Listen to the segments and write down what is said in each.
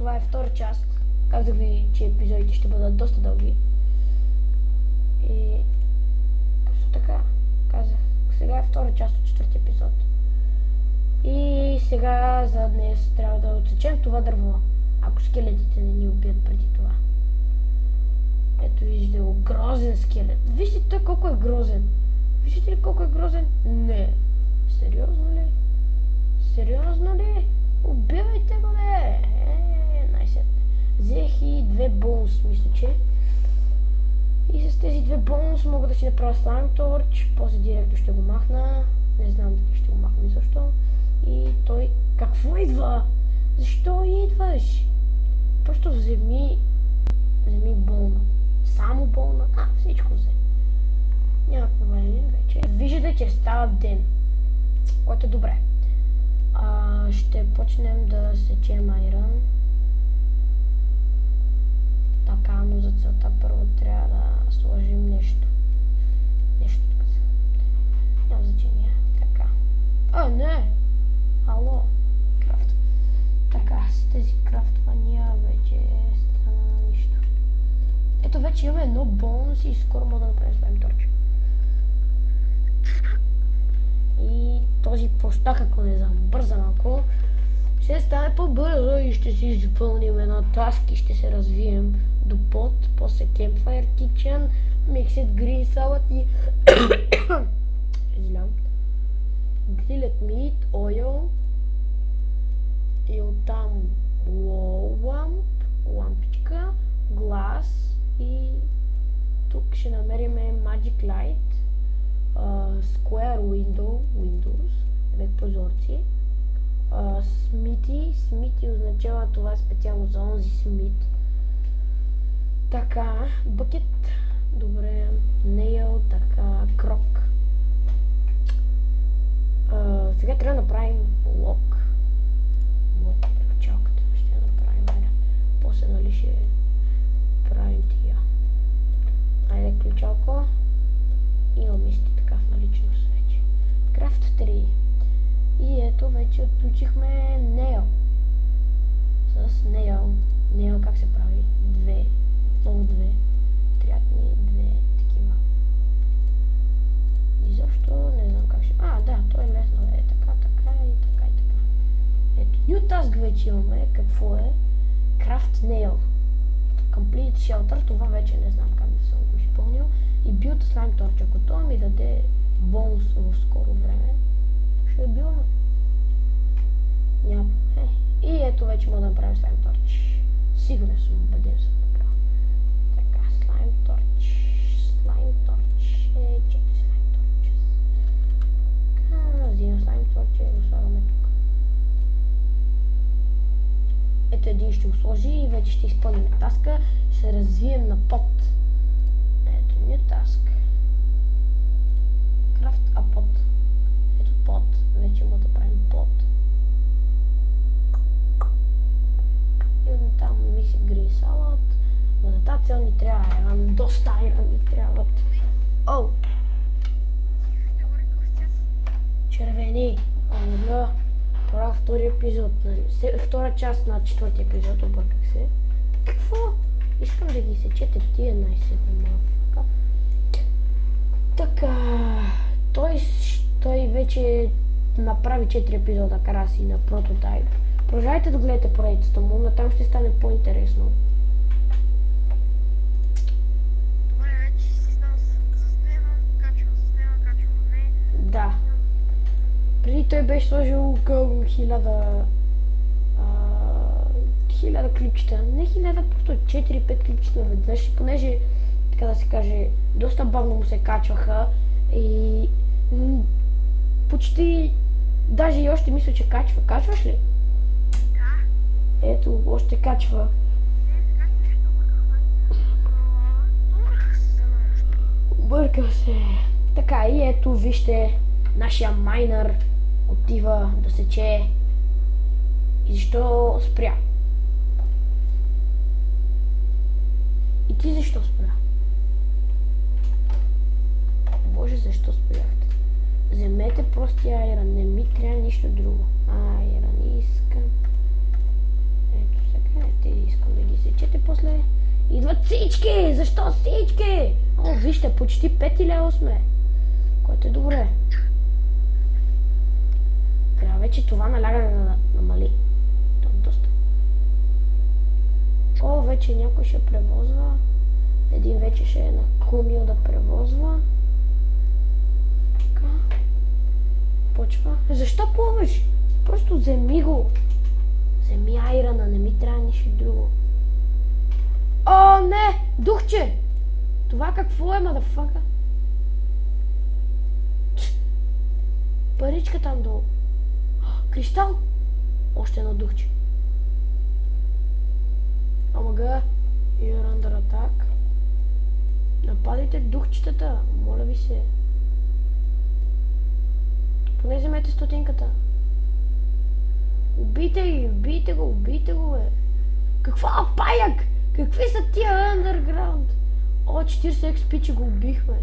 това е втора част. Казах ви, че епизодите ще бъдат доста дълги. И просто така казах. Сега е втора част от четвъртия епизод. И сега за днес трябва да отсечем това дърво, ако скелетите не ни убият преди това. Ето виждате го, грозен скелет. Вижте той колко е грозен. Виждате ли колко е грозен? Не. Сериозно ли? Сериозно ли? Убивайте го, бе! Най-сетне. Взех и 2 бонус, мисля, че. И с тези 2 бонус мога да си направя слайм торч. После директно ще го махна. Не знам дали ще го махна изобщо. И той... Какво идва? Защо идваш? Просто вземи болна. Само болна? Всичко взе. Няма проблем вече. Виждате, че става ден. Което е добре. Ще почнем да сечем айрон. Така, но за целта първо трябва да сложим нещо. Нещо така. Няма значение. Така. Не! Ало! Крафт. Така, с тези крафтвания вече стана нищо. Ето вече имаме едно бонус и скоро мога да направим слайм торч. И този простак, ако не забърза малко, ще стане по-бързо и ще си изпълним една таски и ще се развием до пот, после Campfire Kitchen, Mixed Green Salad и Grilled Meat, Oil и оттам Wall Lamp, лампичка, Glass и тук ще намерим Magic Light, Square Windows, прозорци. Смити означава това е специално за онзи смит. Така, бъкет, добре, нейл, така, крок. Сега трябва да направим лок. Ключалката ще я направим. После нали ще правим тия. Айде ключалка. Имаме си така в наличност вече. Крафт 3. И ето вече отключихме нейл. С нейл. Нейл как се прави? 2. Отново 2. Трябват ни 2 такива. Изобщо не знам как ще... Да, то е лесно. Така и така. Ето, New Task вече имаме. Какво е? Craft Nail. Complete Shelter. Това вече не знам как да съм го изпълнил. И Build Slime Torch. Ако това ми даде бонус в скоро време, ще билна. Няма. И ето вече мога да направим Slime Torch. Сигурен съм, убеден съм направо. Така, Slime Torch. 4 Slime Torches. Така, взимам Slime Torch и го слагаме тук. Ето един ще го сложи и вече ще изпълним таска. Ще се развием на пот. Ето New Task. Craft a pot. Ето pot. Вече мога да правим pot. И от там Mixed Green Salad. Но за тази цел ни трябва айрон. Доста айрон ни трябват. Червени. Това е втори епизод. Втора част на четвъртия епизод. Обърках се. Какво? Искам да ги сечете тия най-сетне малко. Така. Той вече направи 4 епизода Караси на прототайп. Продължайте да гледате проектата му, но там ще стане по-интересно. Добре, вече си знал, заснемам, качвам, не. Да. Преди той беше сложил към 1000 клипчета. Не 1000, просто 4-5 клипчета наведнъж. Понеже, така да се каже, доста бавно му се качваха и почти, даже и още мисля, че качва. Качваш ли? Да. Ето, още качва. Бъркал се. Така, и ето, вижте, нашия майнър отива да сече. И защо спря? И ти защо спря? Боже, защо спряхте? Вземете простия айрон, не ми трябва нищо друго. Айрон искам. Ето сега, наречете после. Идват всички! Защо всички? О, вижте, почти 5 лева сме. Което е добре. Трябва вече това налягане да намали. Това е доста. О, вече някой ще превозва. Един вече ще е накумил да превозва. Така. Почва. Защо плуваш? Просто вземи го. Вземи айрана, не ми трябва нищо друго. О, не! Духче! Това какво е, мадафака? Паричка там долу. Кристал! Още едно духче. Омага, you're under attack. Нападайте духчетата, моля ви се. Поне вземете стотинката. Убийте го, бе. Каква паяк? Какви са тия underground? О, 40 XP, че го убихме.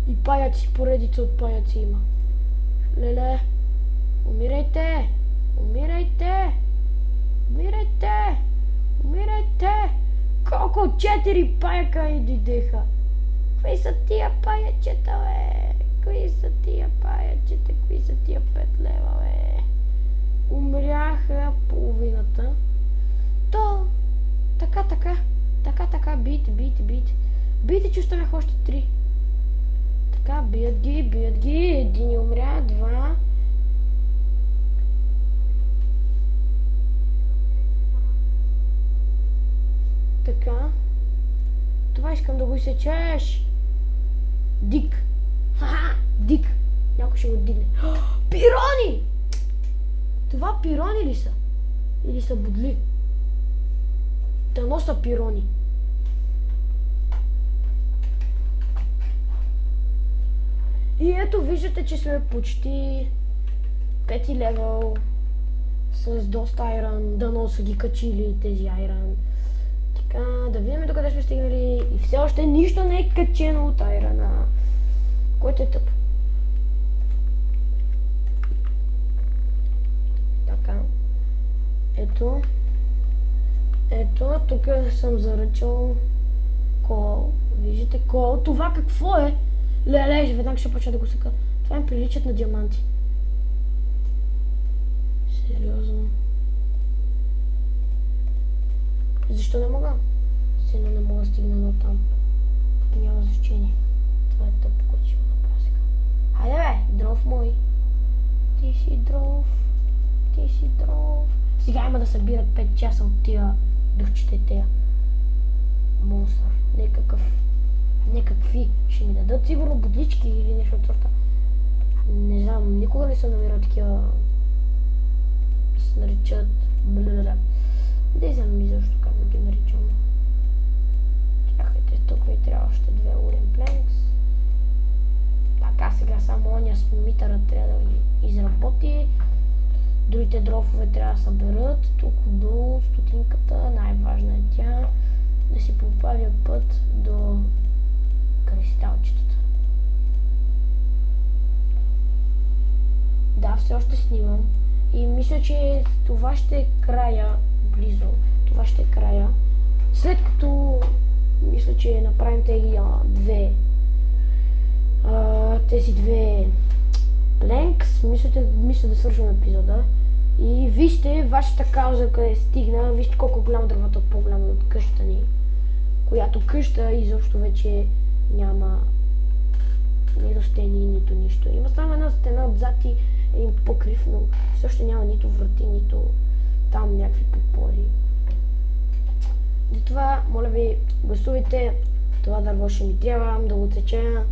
И паяци, поредица от паяци има. Леле, умирайте! Колко 4 паяка и дойдеха. Какви са тия паячета, бе? Какви са тия 5 лева, бе? Умряха половината. То, така, бийте. Бийте, че останаха още 3. Така, бият ги. Един умря, 2. Така. Това искам да го изсечеш. Дик. Ха-ха, Дик. Някой ще го дигне. Пирони! Това пирони ли са? Или са бодли? Дано са пирони. И ето виждате, че сме почти 5 левел с доста айран. Дано са ги качили тези айран. Така, да видим докъде сме стигнали. И все още нищо не е качено от айрана. Което е тъпо. Така. Ето, тук съм заръчал кол. Виждате кол. Това какво е? Леле, веднага ще почва да го съка. Това им приличат на диаманти. Сериозно. Защо не мога? Сено не мога да стигна до там. Няма значение. Това е тъпо, който ще го направя сега. Хайде бе, дров мой. Ти си дров. Сега има да събират 5 часа от тия духчета тия. Монстър. Некакви. Ще ми дадат сигурно бодлички или нещо от сорта. Не знам, никога не съм намирал такива да се наричат Не знам изобщо как да ги наричам. Чакайте, тук ми трябва още 2 урен пленкс. Така, сега само оня смитъра трябва да ги изработи. Другите дрофове трябва да съберат. Тук долу стотинката, най-важна е тя. Да си поправя път до кристалчетата. Да, все още снимам. И мисля, че това ще е края близо. След като мисля, че направим тези две пленкс, мисля да свършим епизода. И вижте вашата кауза къде стигна. Вижте колко голямо дървото е по-голямо от къщата ни. Която къща изобщо вече няма нито стени, нито нищо. Има само една стена отзад и един покрив, но също няма нито врати, нито там някакви подпори. Затова, моля ви, гласувайте. Това дърво ще ми трябва да го отсеча.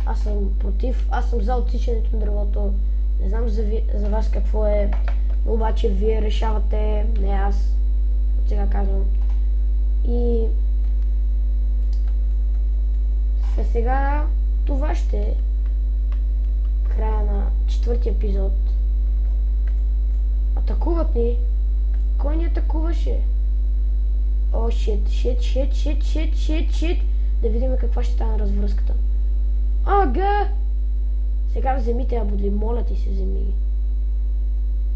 Аз съм против. Аз съм за отсичането на дървото. Не знам за вас какво е. Но обаче вие решавате. Не аз. От сега казвам. И сега това ще е края на 4-ти епизод. Атакуват ни. Кой ни атакуваше? О, шит. Да видим каква ще стане развръзката. Ага! Сега вземите ябодли, моля ти се, вземи ги.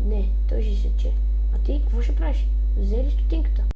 Не, той ще сече. А ти какво ще правиш? Взели стотинката.